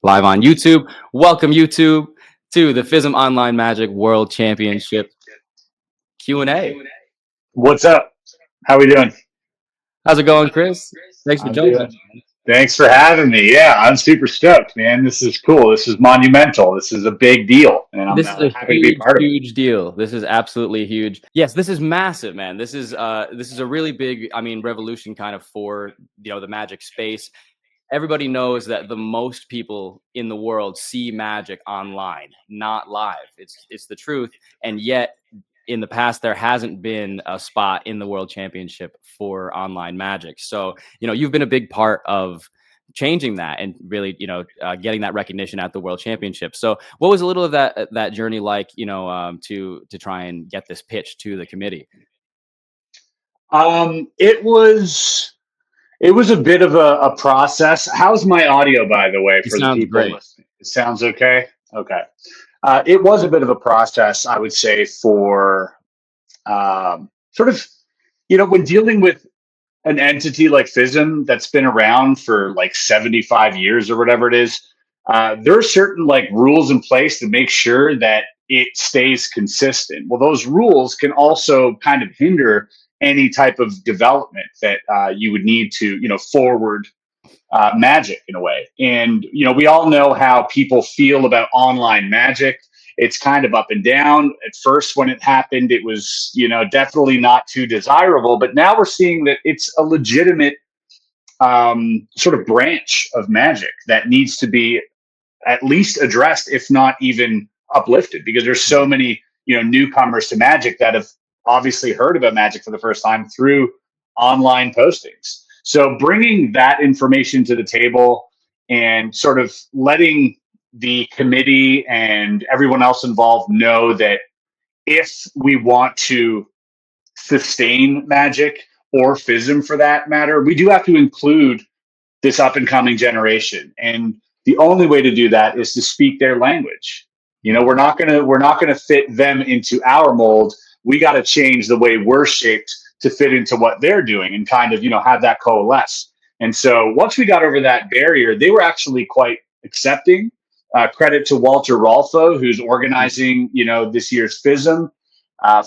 Live on YouTube. Welcome, YouTube, to the FISM Online Magic World Championship Q&A. What's up? How we doing? How's it going, Chris? Thanks for I'm jumping. doing. Thanks for having me. Yeah, I'm super stoked, man. This is cool. This is monumental. This is a big deal, and I'm This is a happy to be huge, part of it. huge deal. This is absolutely huge. Yes, this is massive, man. This is a really big, revolution kind of for the Magic space. Everybody knows that the most people in the world see Magic online, not live. It's the truth, and yet in the past there hasn't been a spot in the World Championship for online Magic. So you've been a big part of changing that and really getting that recognition at the World Championship. So what was a little of that journey like, to try and get this pitch to the committee? It was a bit of a process. How's my audio, by the way, It for the sounds people great. listening? It sounds okay. Okay. It was a bit of a process, I would say, for sort of, when dealing with an entity like FISM that's been around for like 75 years or whatever it is, there are certain like rules in place to make sure that it stays consistent. Well, those rules can also kind of hinder any type of development that you would need to, forward magic in a way. And, we all know how people feel about online magic. It's kind of up and down. At first, when it happened, it was, definitely not too desirable. But now we're seeing that it's a legitimate sort of branch of magic that needs to be at least addressed, if not even uplifted, because there's so many, newcomers to magic that have obviously heard about magic for the first time through online postings. So bringing that information to the table and sort of letting the committee and everyone else involved know that if we want to sustain magic or FISM for that matter, we do have to include this up and coming generation. And the only way to do that is to speak their language. We're not gonna fit them into our mold. We got to change the way we're shaped to fit into what they're doing and kind of, have that coalesce. And so once we got over that barrier, they were actually quite accepting. Credit to 𝗪cie𝗿𝗆, who's organizing, this year's FISM,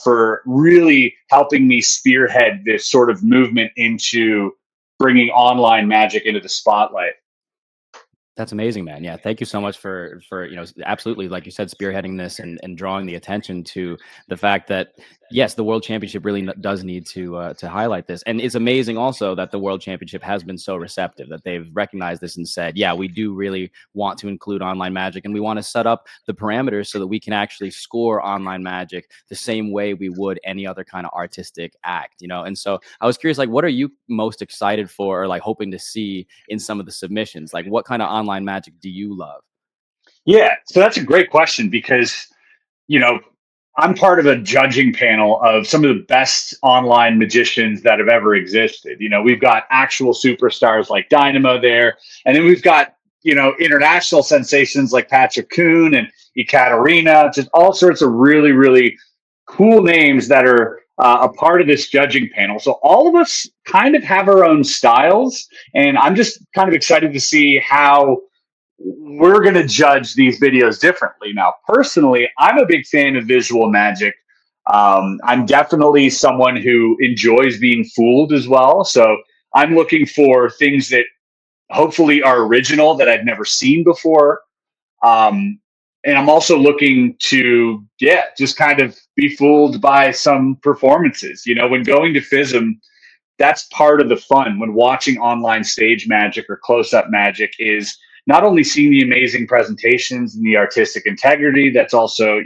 for really helping me spearhead this sort of movement into bringing online magic into the spotlight. That's amazing, man. Yeah, thank you so much for absolutely, like you said, spearheading this and drawing the attention to the fact that yes, the World Championship really does need to highlight this. And it's amazing also that the World Championship has been so receptive that they've recognized this and said, yeah, we do really want to include online magic, and we want to set up the parameters so that we can actually score online magic the same way we would any other kind of artistic act. And so I was curious, like, what are you most excited for, or like hoping to see in some of the submissions? Like, what kind of online magic do you love? Yeah, so that's a great question because, you know, I'm part of a judging panel of some of the best online magicians that have ever existed. We've got actual superstars like Dynamo there, and then we've got, international sensations like Patrick Kuhn and Ekaterina, just all sorts of really, really cool names that are a part of this judging panel. So all of us kind of have our own styles, and I'm just kind of excited to see how we're going to judge these videos differently. Now, personally, I'm a big fan of visual magic. I'm definitely someone who enjoys being fooled as well. So I'm looking for things that hopefully are original that I've never seen before. And I'm also looking to, yeah, just kind of be fooled by some performances. When going to FISM, that's part of the fun when watching online stage magic or close-up magic is not only seeing the amazing presentations and the artistic integrity that's also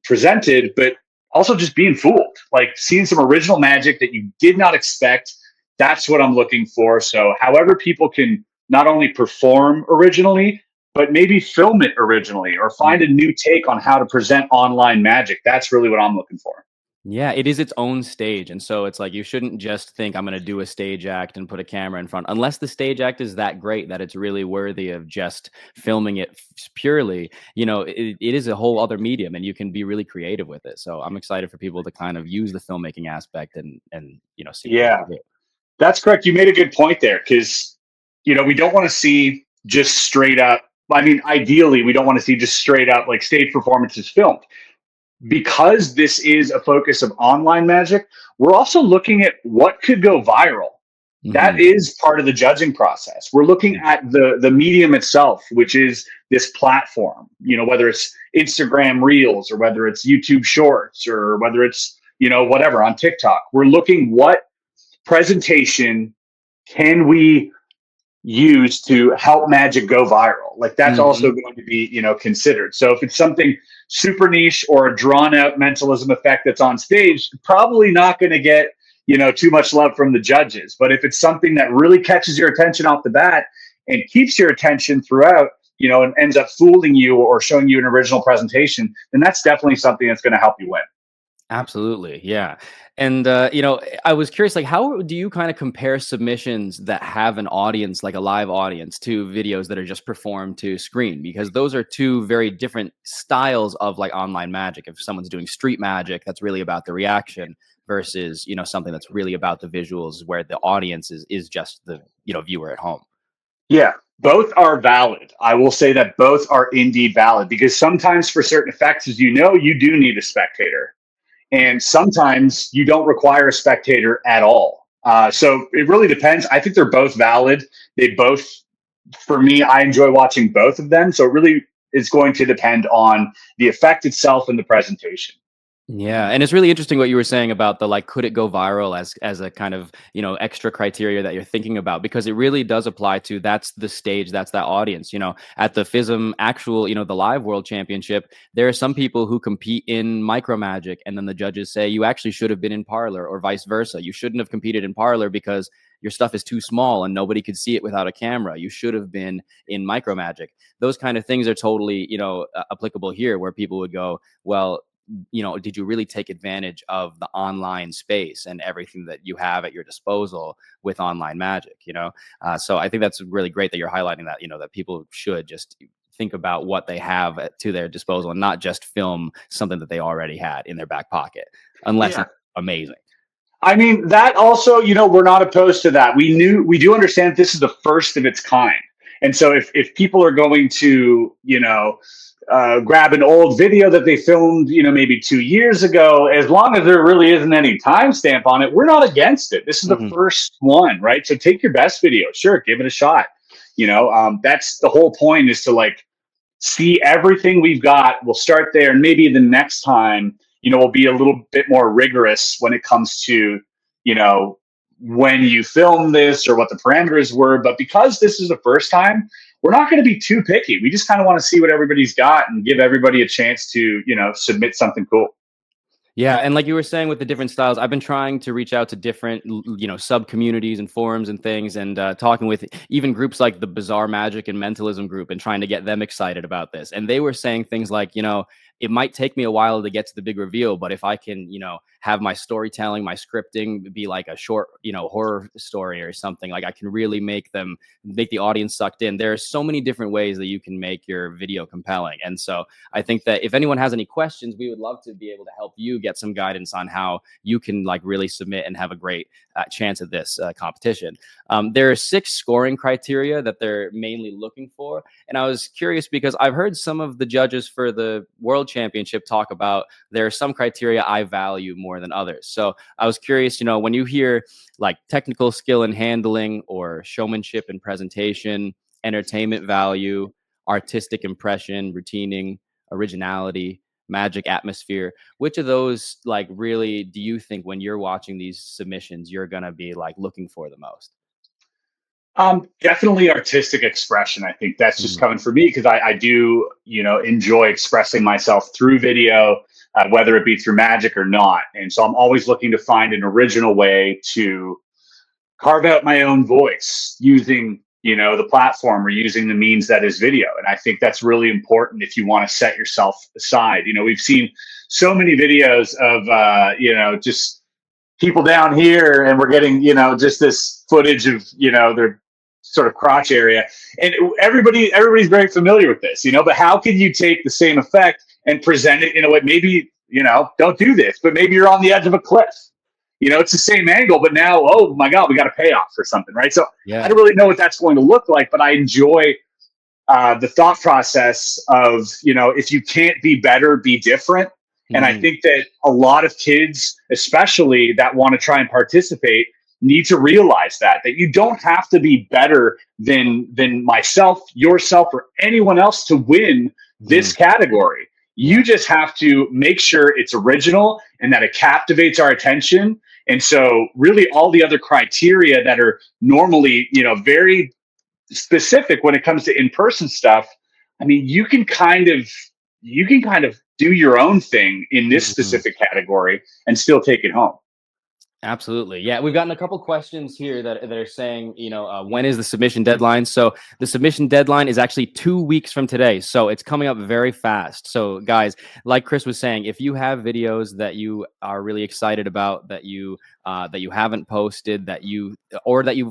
presented, but also just being fooled, like seeing some original magic that you did not expect. That's what I'm looking for. So however people can not only perform originally, but maybe film it originally or find a new take on how to present online magic. That's really what I'm looking for. Yeah, it is its own stage. And so it's like you shouldn't just think I'm going to do a stage act and put a camera in front, unless the stage act is that great that it's really worthy of just filming it purely. It is a whole other medium, and you can be really creative with it. So I'm excited for people to kind of use the filmmaking aspect and see what Yeah, they can do. that's correct. You made a good point there because, we don't want to see just straight up. I mean, ideally, we don't want to see just straight up like stage performances filmed. Because this is a focus of online magic, we're also looking at what could go viral. That Mhm. is part of the judging process. We're looking at the medium itself, which is this platform, whether it's Instagram Reels or whether it's YouTube Shorts or whether it's, whatever on TikTok. We're looking what presentation can we use to help magic go viral. Like that's also Mhm. going to be, considered. So if it's something super niche or a drawn out mentalism effect that's on stage, probably not going to get, too much love from the judges. But if it's something that really catches your attention off the bat and keeps your attention throughout, and ends up fooling you or showing you an original presentation, then that's definitely something that's going to help you win. Absolutely, yeah. And I was curious, like, how do you kind of compare submissions that have an audience, like a live audience, to videos that are just performed to screen? Because those are two very different styles of like online magic. If someone's doing street magic, that's really about the reaction versus, something that's really about the visuals where the audience is just the, viewer at home. Yeah, both are valid. I will say that both are indeed valid because sometimes for certain effects, as you know, you do need a spectator. And sometimes you don't require a spectator at all. So it really depends. I think they're both valid. They both, for me, I enjoy watching both of them. So it really is going to depend on the effect itself and the presentation. Yeah, and it's really interesting what you were saying about the like, could it go viral as a kind of extra criteria that you're thinking about because it really does apply to that's the stage, that's that audience. At the FISM actual, the live World Championship, there are some people who compete in micro magic, and then the judges say you actually should have been in parlor or vice versa. You shouldn't have competed in parlor because your stuff is too small and nobody could see it without a camera. You should have been in micro magic. Those kind of things are totally applicable here, where people would go, well, did you really take advantage of the online space and everything that you have at your disposal with online magic? So I think that's really great that you're highlighting that, that people should just think about what they have to their disposal and not just film something that they already had in their back pocket, unless Yeah. it's amazing. I mean, that also, we're not opposed to that. We do understand this is the first of its kind. And so if people are going to, grab an old video that they filmed, maybe 2 years ago, as long as there really isn't any timestamp on it, we're not against it. This is the Mhm. first one, right? So take your best video. Sure, give it a shot. That's the whole point is to like see everything we've got. We'll start there. And maybe the next time, we'll be a little bit more rigorous when it comes to, when you film this or what the parameters were. But because this is the first time, we're not going to be too picky. We just kind of want to see what everybody's got and give everybody a chance to, submit something cool. Yeah, and like you were saying with the different styles, I've been trying to reach out to different, sub communities and forums and things, and talking with even groups like the Bizarre Magic and Mentalism group, and trying to get them excited about this. And they were saying things like, it might take me a while to get to the big reveal, but if I can, have my storytelling, my scripting be like a short, horror story or something, like I can really make the audience sucked in. There are so many different ways that you can make your video compelling, and so I think that if anyone has any questions, we would love to be able to help you get some guidance on how you can like really submit and have a great chance at this competition. There are 6 scoring criteria that they're mainly looking for. And I was curious because I've heard some of the judges for the World Championship talk about there are some criteria I value more than others. So I was curious, when you hear like technical skill and handling or showmanship and presentation, entertainment value, artistic impression, routining, originality, magic atmosphere, which of those like really do you think when you're watching these submissions you're gonna be like looking for the most? Definitely artistic expression. I think that's just Mhm. coming for me because I do, enjoy expressing myself through video, whether it be through magic or not. And so I'm always looking to find an original way to carve out my own voice using, the platform or using the means that is video. And I think that's really important if you want to set yourself aside. We've seen so many videos of, just people down here and we're getting, just this footage of, their sort of crotch area. And everybody's very familiar with this, but how can you take the same effect and present it in a way, maybe, don't do this, but maybe you're on the edge of a cliff. It's the same angle, but now, oh my God, we got a payoff or something, right? So I Yeah. don't really know what that's going to look like, but I enjoy the thought process of, if you can't be better, be different. And I think that a lot of kids, especially that want to try and participate, need to realize that you don't have to be better than myself, yourself, or anyone else to win this category. You just have to make sure it's original and that it captivates our attention. And so really all the other criteria that are normally, very specific when it comes to in-person stuff, I mean, you can kind of do your own thing in this specific category and still take it home. Absolutely. Yeah, we've gotten a couple questions here that are saying, when is the submission deadline? So the submission deadline is actually 2 weeks from today. So it's coming up very fast. So guys, like Chris was saying, if you have videos that you are really excited about, that you haven't posted, that you've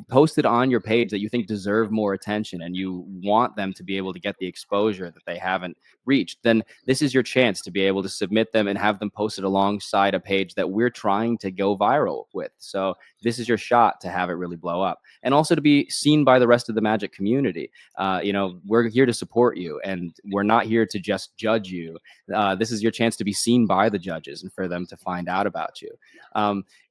posted on your page that you think deserve more attention, and you want them to be able to get the exposure that they haven't reached, then this is your chance to be able to submit them and have them posted alongside a page that we're trying to go viral with. So this is your shot to have it really blow up, and also to be seen by the rest of the Magic community. We're here to support you, and we're not here to just judge you. This is your chance to be seen by the judges and for them to find out about you.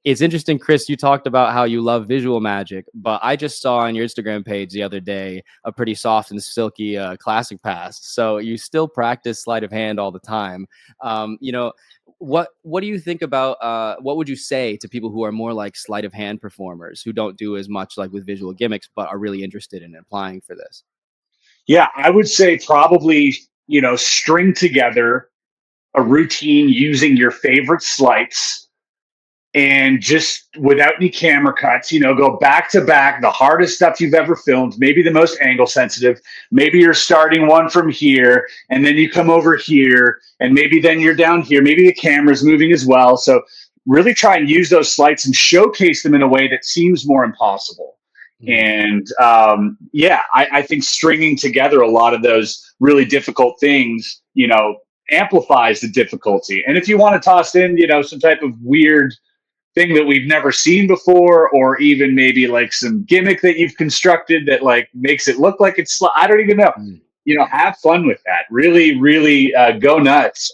It's interesting, Chris, you talked about how you love visual magic, but I just saw on your Instagram page the other day a pretty soft and silky classic pass. So you still practice sleight of hand all the time. What do you think about, what would you say to people who are more like sleight of hand performers, who don't do as much like with visual gimmicks, but are really interested in applying for this? Yeah, I would say probably, string together a routine using your favorite sleights, and just without any camera cuts, go back to back, the hardest stuff you've ever filmed, maybe the most angle sensitive. Maybe you're starting one from here and then you come over here, and maybe then you're down here. Maybe the camera's moving as well. So really try and use those sleights and showcase them in a way that seems more impossible. And I think stringing together a lot of those really difficult things, amplifies the difficulty. And if you want to toss in, some type of weird thing that we've never seen before, or even maybe like some gimmick that you've constructed that like makes it look like it's, I don't even know, have fun with that. Really, really go nuts.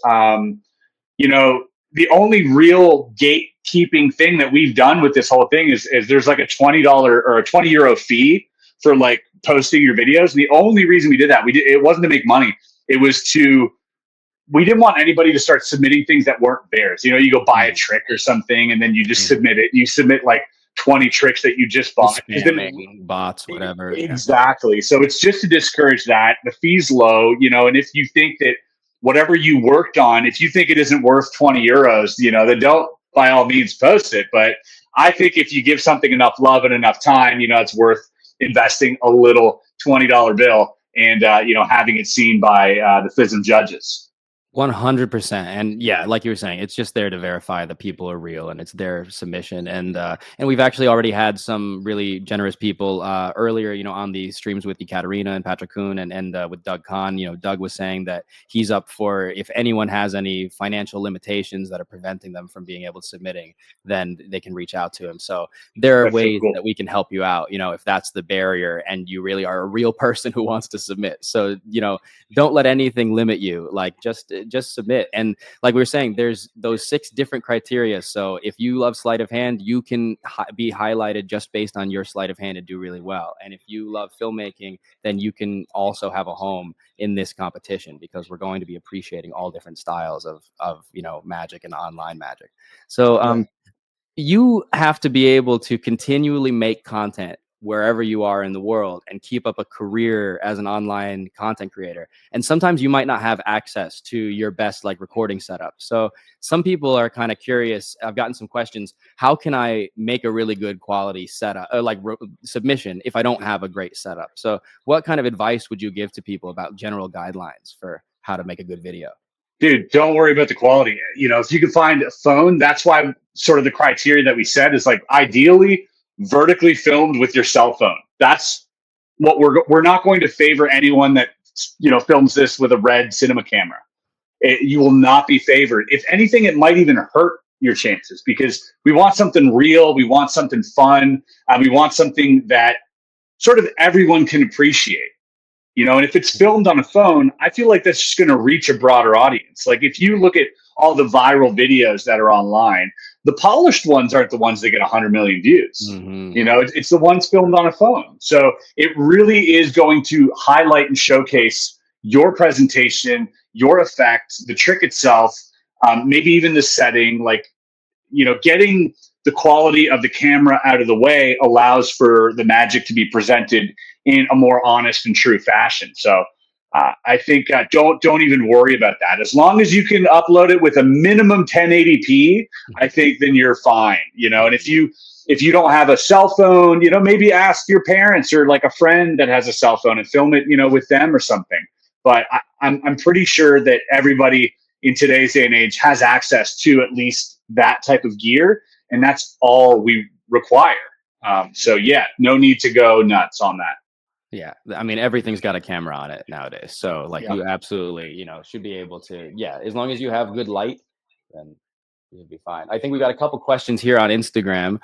The only real gatekeeping thing that we've done with this whole thing is there's like a $20 or a €20 fee for like posting your videos. And the only reason we did that, it wasn't to make money. It was we didn't want anybody to start submitting things that weren't theirs. You go buy a trick or something and then you just submit it. You submit like 20 tricks that you just bought. Spamming, bots, whatever. Exactly. So it's just to discourage that. The fee's low, and if you think that whatever you worked on, if you think it isn't worth €20, then don't by all means post it. But I think if you give something enough love and enough time, it's worth investing a little $20 bill and, having it seen by the FISM judges. 100%. And yeah, like you were saying, it's just there to verify that people are real, and it's their submission. And we've actually already had some really generous people earlier, on the streams with 𝗙𝗫𝗏 and Patrick Kuhn and with Doug Kahn. Doug was saying that he's up for, if anyone has any financial limitations that are preventing them from being able to submitting, then they can reach out to him. So there are ways that we can help you out, if that's the barrier and you really are a real person who wants to submit. So, don't let anything limit you. Like just submit. And like we were saying, there's those 6 different criteria. So if you love sleight of hand, you can be highlighted just based on your sleight of hand and do really well. And if you love filmmaking, then you can also have a home in this competition, because we're going to be appreciating all different styles of magic and online magic. So you have to be able to continually make content wherever you are in the world and keep up a career as an online content creator. And sometimes you might not have access to your best like recording setup. So some people are kind of curious. I've gotten some questions. How can I make a really good quality setup, submission, if I don't have a great setup? So what kind of advice would you give to people about general guidelines for how to make a good video? Dude, don't worry about the quality. If you can find a phone, that's why sort of the criteria that we said is like ideally vertically filmed with your cell phone. That's what we're not going to favor anyone that films this with a red cinema camera. You will not be favored. If anything, it might even hurt your chances, because we want something real, we want something fun, we want something that sort of everyone can appreciate. And if it's filmed on a phone, I feel like that's just going to reach a broader audience. Like if you look at all the viral videos that are online, the polished ones aren't the ones that get 100 million views. Mm-hmm. It's the ones filmed on a phone. So it really is going to highlight and showcase your presentation, your effect, the trick itself, maybe even the setting. Like, getting the quality of the camera out of the way allows for the magic to be presented in a more honest and true fashion. So I think don't even worry about that. As long as you can upload it with a minimum 1080p, I think then you're fine. And if you don't have a cell phone, maybe ask your parents or like a friend that has a cell phone and film it, with them or something. But I'm pretty sure that everybody in today's day and age has access to at least that type of gear, and that's all we require. So yeah, no need to go nuts on that. Yeah, I mean, everything's got a camera on it nowadays. So like Yeah. you absolutely, should be able to, as long as you have good light, then you'll be fine. I think we got a couple questions here on Instagram.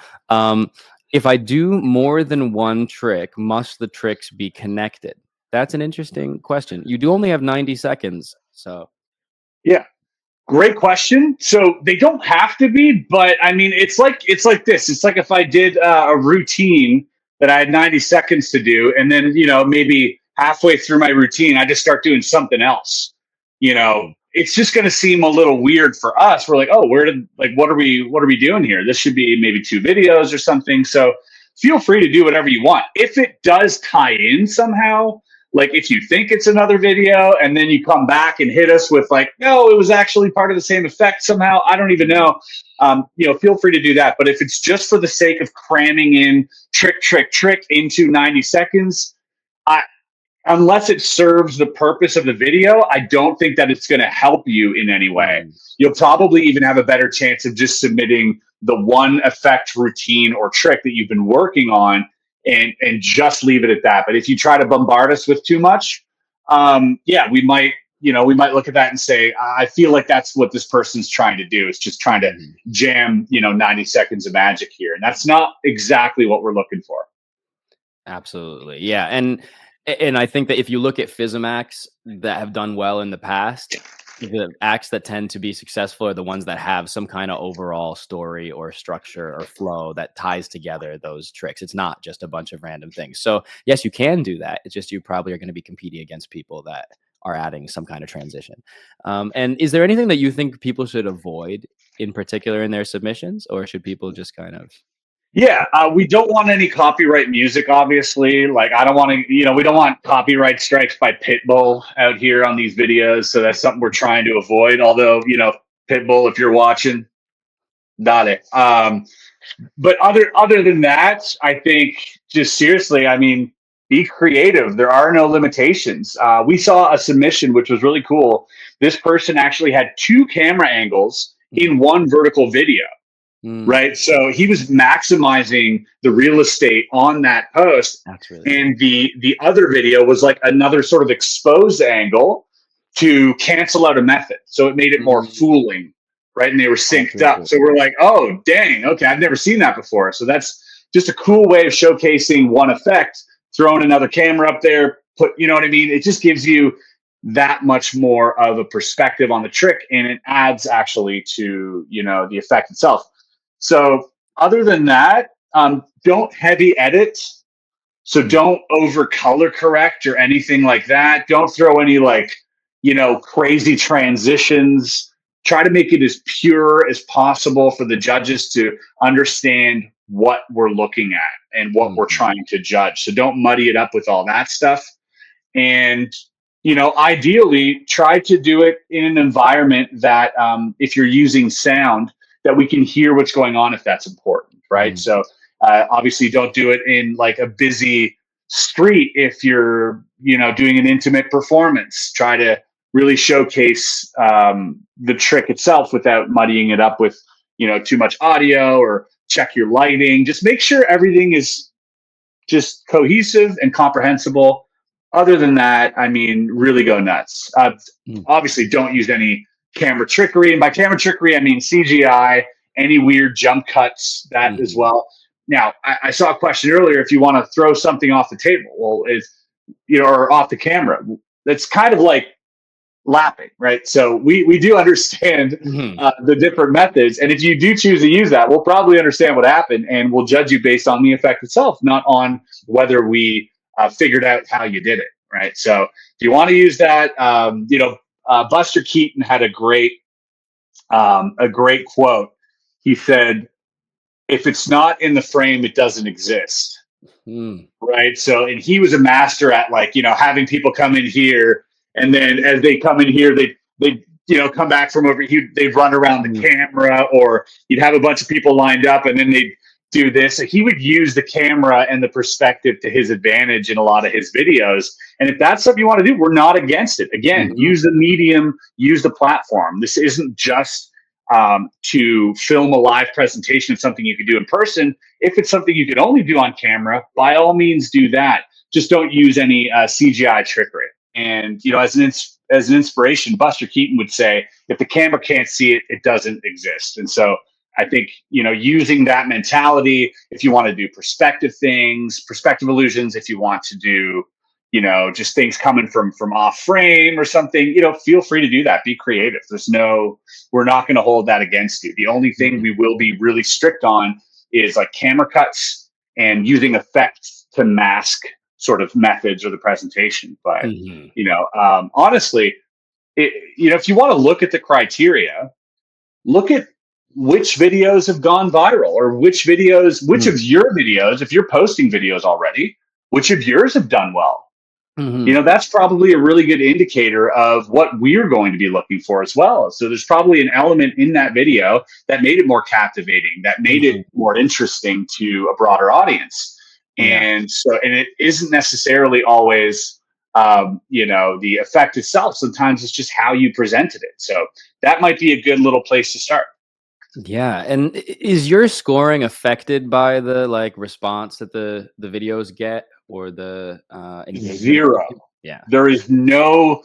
If I do more than one trick, must the tricks be connected? That's an interesting question. You do only have 90 seconds. So yeah. Great question. So they don't have to be, but I mean, it's like this. It's like if I did a routine that I had 90 seconds to do, and then maybe halfway through my routine, I just start doing something else. It's just going to seem a little weird for us. We're like, oh, what are we doing here? This should be maybe 2 videos or something. So feel free to do whatever you want. If it does tie in somehow, like if you think it's another video and then you come back and hit us with like, no, it was actually part of the same effect somehow, I don't even know. Feel free to do that. But if it's just for the sake of cramming in trick into 90 seconds, unless it serves the purpose of the video, I don't think that it's going to help you in any way. You'll probably even have a better chance of just submitting the one effect routine or trick that you've been working on and just leave it at that. But if you try to bombard us with too much, we might look at that and say, I feel like that's what this person's trying to do. It's just trying to jam, 90 seconds of magic here. And that's not exactly what we're looking for. Absolutely. Yeah. And I think that if you look at FISM acts that have done well in the past, the acts that tend to be successful are the ones that have some kind of overall story or structure or flow that ties together those tricks. It's not just a bunch of random things. So yes, you can do that. It's just you probably are going to be competing against people that are adding some kind of transition. And is there anything that you think people should avoid in particular in their submissions, or should people just kind of... Yeah, we don't want any copyright music, obviously. Like, I don't want to, we don't want copyright strikes by Pitbull out here on these videos. So that's something we're trying to avoid. Although, Pitbull, if you're watching, dale. But other than that, I think just seriously, I mean, be creative. There are no limitations. We saw a submission, which was really cool. This person actually had 2 camera angles in one vertical video. Right. So he was maximizing the real estate on that post. That's really and the other video was like another sort of exposed angle to cancel out a method. So it made it more fooling. Right. And they were synced up. So we're like, oh, dang. Okay. I've never seen that before. So that's just a cool way of showcasing one effect, throwing another camera up there, you know what I mean? It just gives you that much more of a perspective on the trick, and it adds actually to, the effect itself. So other than that, don't heavy edit. So don't over color correct or anything like that. Don't throw any crazy transitions. Try to make it as pure as possible for the judges to understand what we're looking at and what we're trying to judge. So don't muddy it up with all that stuff. And, ideally try to do it in an environment that if you're using sound, that we can hear what's going on if that's important, right? So obviously don't do it in like a busy street if you're, doing an intimate performance. Try to really showcase the trick itself without muddying it up with, too much audio, or check your lighting. Just make sure everything is just cohesive and comprehensible. Other than that, I mean, really go nuts. Obviously don't use any camera trickery, and by camera trickery I mean CGI, any weird jump cuts, that as well. Now I saw a question earlier if you want to throw something off the table. Well, or off the camera. That's kind of like lapping, right? So we do understand Mhm. the different methods, and if you do choose to use that, we'll probably understand what happened, and we'll judge you based on the effect itself, not on whether we figured out how you did it, right? So if you want to use that, Buster Keaton had a great quote. He said, "If it's not in the frame, it doesn't exist." Mm. Right. So, and he was a master at, like, having people come in here, and then as they come in here, they come back from over here, they'd run around the Mm. camera, or you'd have a bunch of people lined up, and then they'd do this. So he would use the camera and the perspective to his advantage in a lot of his videos. And if that's something you want to do, we're not against it. Again, Mhm. use the medium, use the platform. This isn't just to film a live presentation of something you could do in person. If it's something you could only do on camera, by all means do that. Just don't use any CGI trickery. And as an inspiration, Buster Keaton would say, if the camera can't see it, it doesn't exist. And so I think using that mentality, if you want to do perspective things, perspective illusions, if you want to do just things coming from off frame or something, feel free to do that. Be creative. We're not going to hold that against you. The only thing Mhm. we will be really strict on is like camera cuts and using effects to mask sort of methods or the presentation. But Mhm. honestly, if you want to look at the criteria, look at which videos have gone viral, or which of Mm. your videos, if you're posting videos already, which of yours have done well. Mhm. That's probably a really good indicator of what we're going to be looking for as well. So there's probably an element in that video that made it more captivating, that made it Mhm. more interesting to a broader audience. Yeah. And it isn't necessarily always, the effect itself. Sometimes it's just how you presented it. So that might be a good little place to start. Yeah, and is your scoring affected by the, like, response that the videos get, or the, engagement from Zero. people? Yeah. There is no,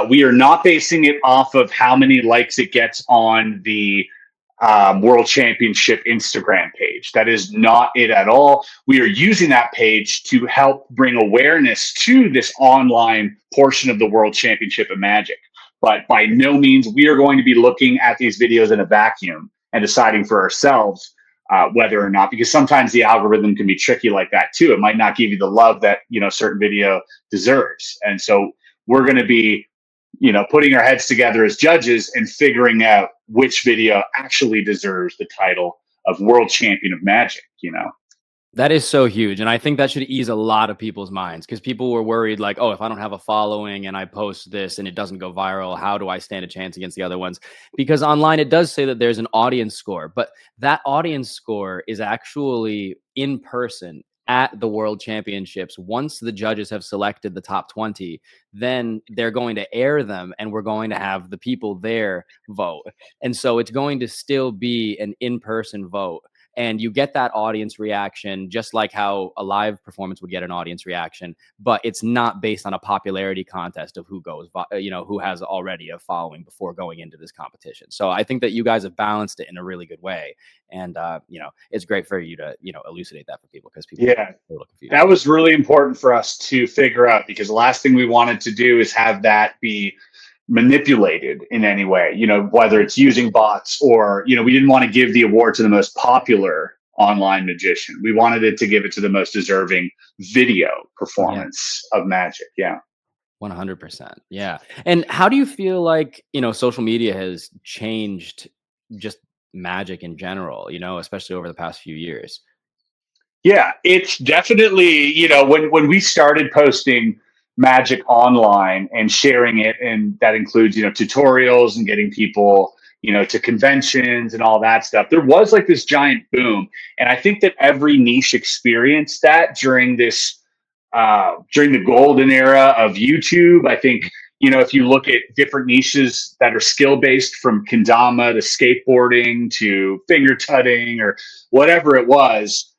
we are not basing it off of how many likes it gets on the World Championship Instagram page. That is not it at all. We are using that page to help bring awareness to this online portion of the World Championship of Magic. But by no means we are going to be looking at these videos in a vacuum and deciding for ourselves whether or not, because sometimes the algorithm can be tricky like that too. It might not give you the love that certain video deserves, and so we're going to be putting our heads together as judges and figuring out which video actually deserves the title of World Champion of Magic. That is so huge, and I think that should ease a lot of people's minds, because people were worried, like, "Oh, if I don't have a following and I post this and it doesn't go viral, how do I stand a chance against the other ones?" Because online it does say that there's an audience score, but that audience score is actually in person at the World Championships. Once the judges have selected the top 20, then they're going to air them, and we're going to have the people there vote. And so it's going to still be an in-person vote, and you get that audience reaction just like how a live performance would get an audience reaction, but it's not based on a popularity contest of who has already a following before going into this competition. So I think that you guys have balanced it in a really good way, and it's great for you to elucidate that for people, because people Yeah, are a little confused. that was really important for us to figure out, because the last thing we wanted to do is have that be manipulated in any way, whether it's using bots, or, we didn't want to give the award to the most popular online magician. We wanted it to give it to the most deserving video Yeah. performance of Magic. Yeah. 100%. Yeah. And how do you feel like, social media has changed just magic in general, especially over the past few years? Yeah, it's definitely, when we started posting Magic online and sharing it, and that includes, tutorials and getting people, to conventions and all that stuff, there was like this giant boom. And I think that every niche experienced that during the golden era of YouTube. I think, if you look at different niches that are skill based, from kendama to skateboarding to finger tutting or whatever it was,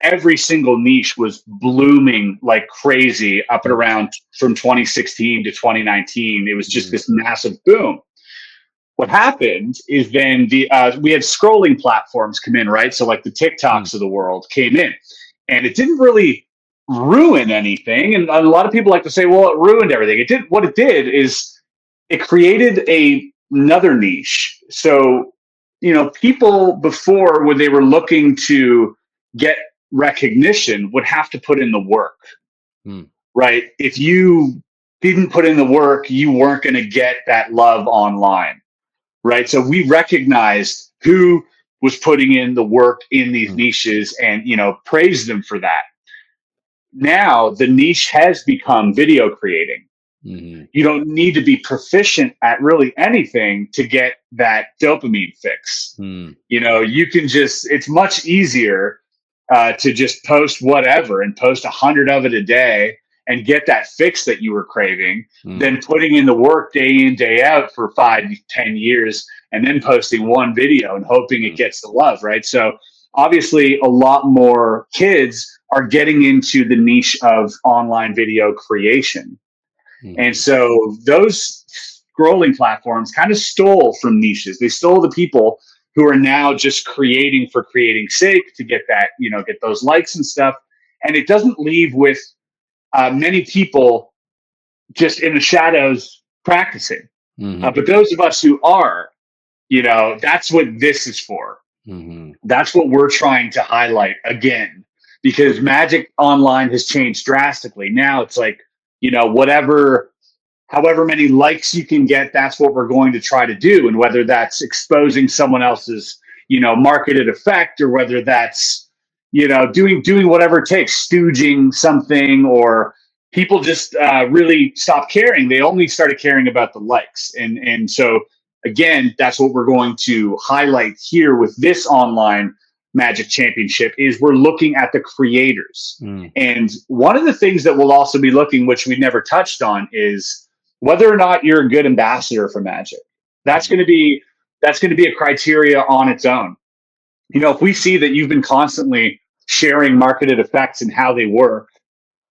every single niche was blooming like crazy up and Mm. around from 2016 to 2019. It was just Mhm. this massive boom. What happened is then we had scrolling platforms come in, right? So like the Mm. TikToks of the world came in, and it didn't really ruin anything. And a lot of people like to say, well, it ruined everything. It did. What it did is it created another niche. So, people before, when they were looking to get recognition, would have to put in the work, right? If you didn't put in the work, you weren't going to get that love online, right? So we recognized who was putting in the work in these niches and, praised them for that. Now the niche has become video creating. You don't need to be proficient at really anything to get that dopamine fix. You can it's much easier to just post whatever and post 100 of it a day and get that fix that you were craving than putting in the work day in, day out for 5-10 years and then posting one video and hoping it gets the love, right? So obviously a lot more kids are getting into the niche of online video creation. And so those scrolling platforms kind of stole from niches. They stole the people who are now just creating for creating's sake to get that, get those likes and stuff. And it doesn't leave with many people just in the shadows practicing. But those of us who are, that's what this is for. That's what we're trying to highlight again, because Magic Online has changed drastically. Now it's like, however many likes you can get, that's what we're going to try to do. And whether that's exposing someone else's, marketed effect, or whether that's, doing whatever it takes, stooging something, or people just really stop caring. They only started caring about the likes. And so, again, that's what we're going to highlight here with this online Magic Championship is we're looking at the creators. And one of the things that we'll also be looking, which we never touched on, is whether or not you're a good ambassador for Magic. That's going to be a criteria on its own. If we see that you've been constantly sharing marketed effects and how they work,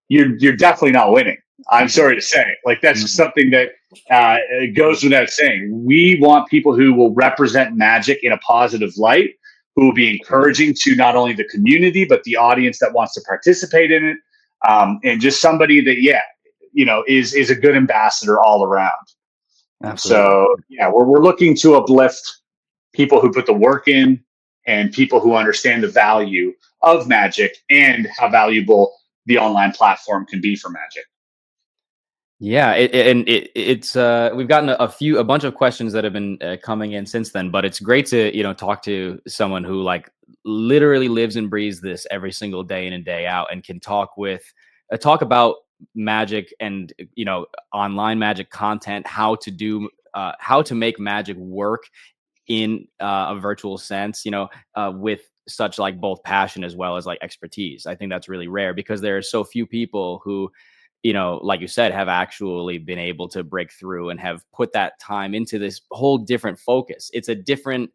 you're definitely not winning. I'm sorry to say. Like, that's just something that goes without saying. We want people who will represent Magic in a positive light, who will be encouraging to not only the community, but the audience that wants to participate in it. And just somebody that, is a good ambassador all around. Absolutely. So, we're looking to uplift people who put the work in and people who understand the value of Magic and how valuable the online platform can be for Magic. Yeah, it's we've gotten a bunch of questions that have been coming in since then, but it's great to talk to someone who like literally lives and breathes this every single day in and day out, and can talk about Magic and online Magic content, how to make Magic work in a virtual sense, with such like both passion as well as like expertise. I think that's really rare because there are so few people who, like you said, have actually been able to break through and have put that time into this whole different focus. It's a different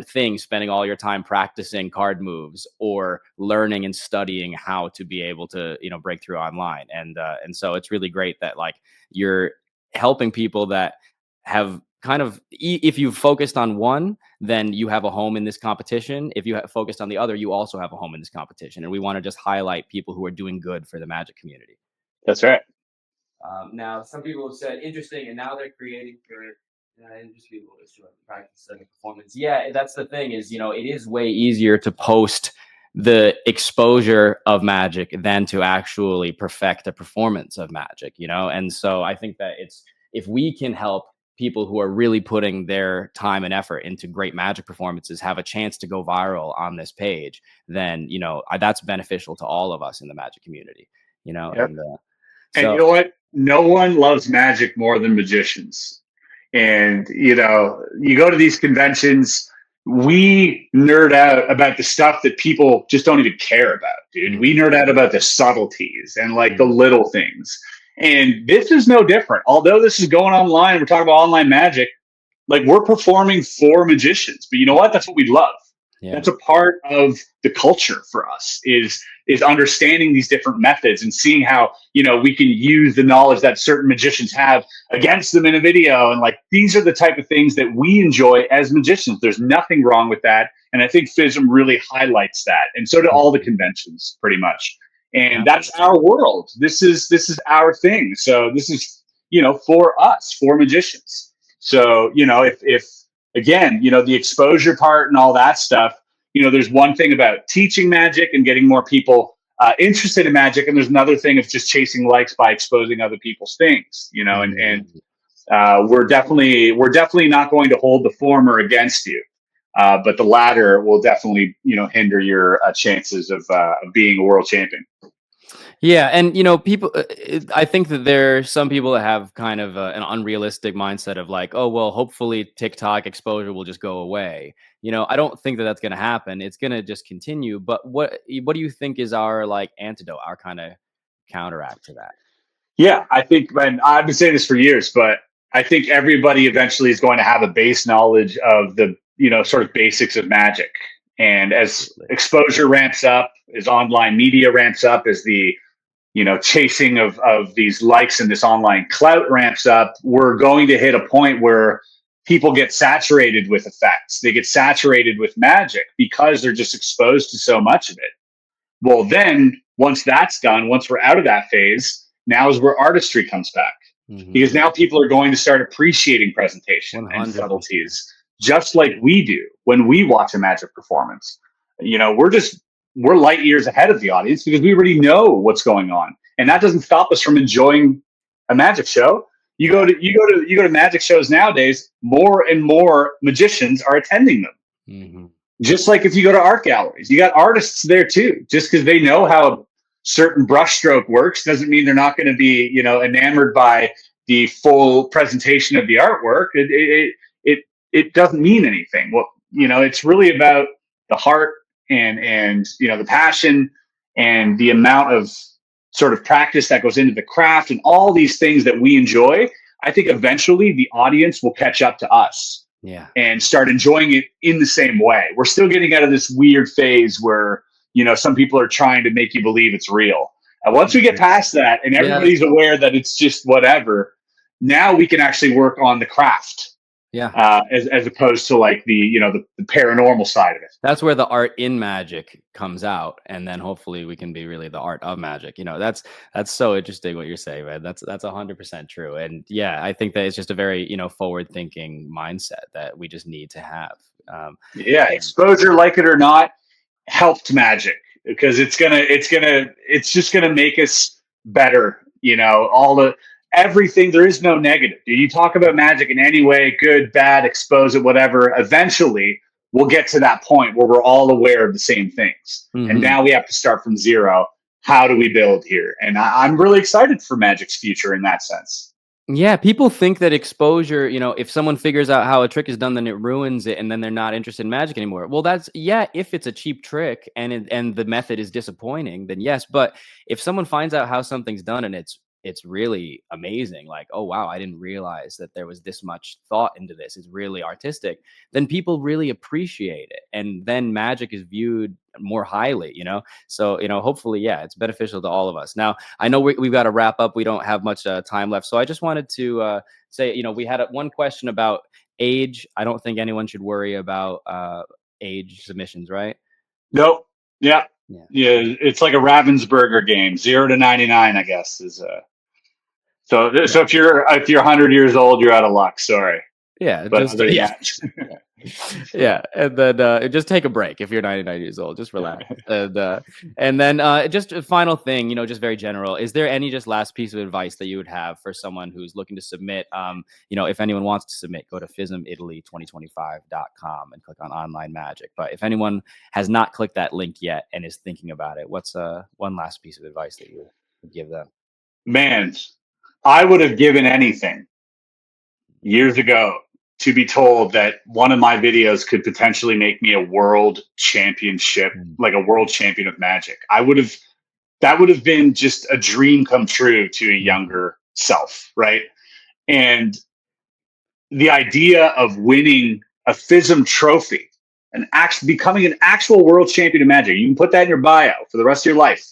thing spending all your time practicing card moves or learning and studying how to be able to, break through online. And so it's really great that like you're helping people that have kind of, if you've focused on one, then you have a home in this competition. If you have focused on the other, you also have a home in this competition. And we want to just highlight people who are doing good for the Magic community. That's right. Now, some people have said interesting, and now they're creating for industry to practice and performance. Yeah, that's the thing is, it is way easier to post the exposure of Magic than to actually perfect a performance of Magic, And so I think that if we can help people who are really putting their time and effort into great Magic performances have a chance to go viral on this page, then, that's beneficial to all of us in the Magic community, Yep. And you know what? No one loves Magic more than magicians. And, you go to these conventions, we nerd out about the stuff that people just don't even care about, dude. We nerd out about the subtleties and like the little things. And this is no different. Although this is going online, we're talking about online Magic, like we're performing for magicians. But you know what? That's what we love. Yeah. That's a part of the culture for us is understanding these different methods and seeing how, we can use the knowledge that certain magicians have against them in a video. And like, these are the type of things that we enjoy as magicians. There's nothing wrong with that. And I think FISM really highlights that. And so do all the conventions pretty much. And that's our world. This is our thing. So this is, for us, for magicians. So, if again, the exposure part and all that stuff, there's one thing about teaching magic and getting more people interested in magic, and there's another thing of just chasing likes by exposing other people's things, and we're definitely not going to hold the former against you, but the latter will definitely hinder your chances of being a world champion. Yeah, and people. I think that there are some people that have kind of an unrealistic mindset of like, oh well, hopefully TikTok exposure will just go away. I don't think that that's going to happen. It's going to just continue. But what do you think is our like antidote, our kind of counteract to that? Yeah, I think, and I've been saying this for years, but I think everybody eventually is going to have a base knowledge of the sort of basics of magic. And as exposure ramps up, as online media ramps up, as the chasing of these likes and this online clout ramps up, we're going to hit a point where people get saturated with effects. They get saturated with magic because they're just exposed to so much of it. Well, then once that's done, once we're out of that phase, now is where artistry comes back. Because now people are going to start appreciating presentation 100%. and subtleties, just like we do when we watch a magic performance. We're light years ahead of the audience because we already know what's going on, and that doesn't stop us from enjoying a magic show. You go to magic shows nowadays. More and more magicians are attending them. Just like if you go to art galleries, you got artists there too. Just because they know how a certain brushstroke works doesn't mean they're not going to be enamored by the full presentation of the artwork. It doesn't mean anything. Well, it's really about the heart and the passion and the amount of sort of practice that goes into the craft and all these things that we enjoy. I think eventually the audience will catch up to us and start enjoying it in the same way. We're still getting out of this weird phase where some people are trying to make you believe it's real. And once we get past that and everybody's aware that it's just whatever, now we can actually work on the craft. As opposed to like the paranormal side of it. That's where the art in magic comes out, and then hopefully we can be really the art of magic. That's so interesting what you're saying, man. That's 100% true. And I think that it's just a very forward thinking mindset that we just need to have. Exposure, like it or not, helped magic because it's just gonna make us better. Everything, there is no negative. You talk about magic in any way, good, bad, expose it, whatever. Eventually, we'll get to that point where we're all aware of the same things. And now we have to start from zero. How do we build here? And I'm really excited for magic's future in that sense. Yeah, people think that exposure, if someone figures out how a trick is done, then it ruins it and then they're not interested in magic anymore. Well, that's, if it's a cheap trick and the method is disappointing, then yes. But if someone finds out how something's done and it's really amazing, like, oh wow, I didn't realize that there was this much thought into this, it's really artistic, then people really appreciate it, and then magic is viewed more highly. So hopefully it's beneficial to all of us. Now I know we've got to wrap up, we don't have much time left, so I just wanted to say, we had one question about age. I don't think anyone should worry about age submissions, right? Nope. Yeah, it's like a Ravensburger game, 0 to 99, I guess is so if you're 100 years old, you're out of luck. Sorry. And then just take a break if you're 99 years old. Just relax. And then just a final thing, just very general. Is there any just last piece of advice that you would have for someone who's looking to submit? If anyone wants to submit, go to FISMWCM25.com and click on online magic. But if anyone has not clicked that link yet and is thinking about it, what's one last piece of advice that you would give them? Man, I would have given anything years ago to be told that one of my videos could potentially make me a world championship, like a world champion of magic. That would have been just a dream come true to a younger self, right? And the idea of winning a FISM trophy and becoming an actual world champion of magic, you can put that in your bio for the rest of your life.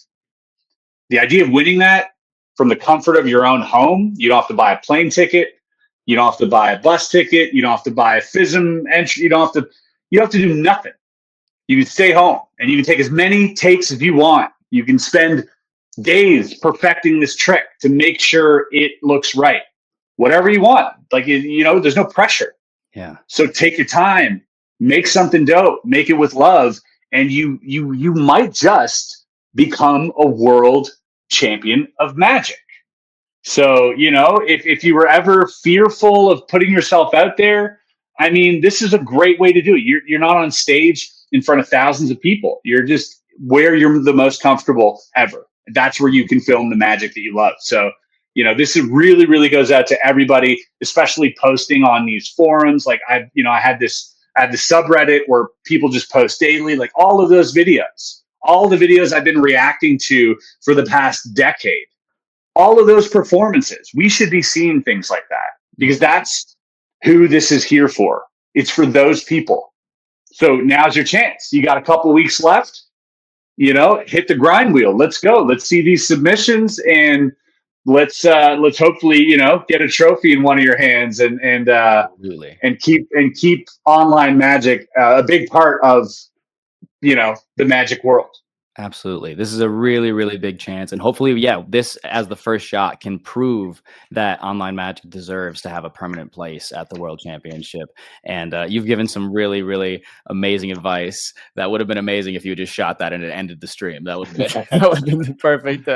The idea of winning that from the comfort of your own home, you don't have to buy a plane ticket. You don't have to buy a bus ticket. You don't have to buy a FISM entry. You don't have to do nothing. You can stay home and you can take as many takes as you want. You can spend days perfecting this trick to make sure it looks right. Whatever you want, like, you know, there's no pressure. Yeah. So take your time, make something dope, make it with love, and you might just become a world champion of magic. So, you know, if you were ever fearful of putting yourself out there, I mean, this is a great way to do it. You're not on stage in front of thousands of people. You're just where you're the most comfortable ever. That's where you can film the magic that you love. So, you know, this is really, really goes out to everybody, especially posting on these forums. Like I had this subreddit where people just post daily, like all of those videos, all the videos I've been reacting to for the past decade, all of those performances. We should be seeing things like that because that's who this is here for. It's for those people. So now's your chance. You got a couple weeks left. You know, hit the grind wheel. Let's go. Let's see these submissions, and let's hopefully, you know, get a trophy in one of your hands, and keep online magic a big part of, you know, the magic world. Absolutely. This is a really, really big chance. And hopefully, yeah, this as the first shot can prove that online magic deserves to have a permanent place at the World Championship. And you've given some really, really amazing advice. That would have been amazing if you just shot that and it ended the stream. That would have been the perfect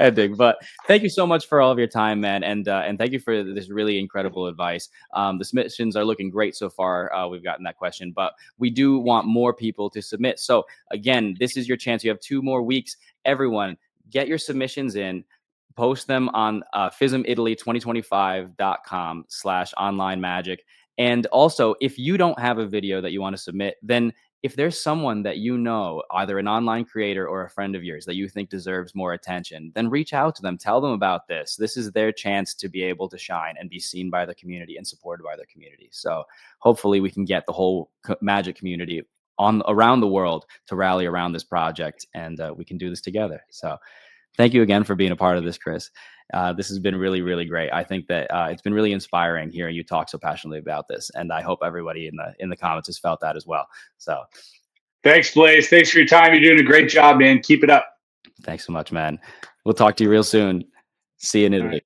ending. But thank you so much for all of your time, man. And thank you for this really incredible advice. The submissions are looking great so far. We've gotten that question, but we do want more people to submit. So again, this is your chance. You have 2 more weeks. Everyone, get your submissions in, post them on FISM2025.com/online magic. And also, if you don't have a video that you want to submit, then if there's someone that you know, either an online creator or a friend of yours that you think deserves more attention, then reach out to them. Tell them about this. This is their chance to be able to shine and be seen by the community and supported by the community. So hopefully we can get the whole magic community around the world to rally around this project, and we can do this together. So thank you again for being a part of this, Chris. This has been really, really great. I think that it's been really inspiring hearing you talk so passionately about this, and I hope everybody in the comments has felt that as well. So thanks, Blaze. Thanks for your time. You're doing a great job, man. Keep it up. Thanks so much, man. We'll talk to you real soon. See you in Italy.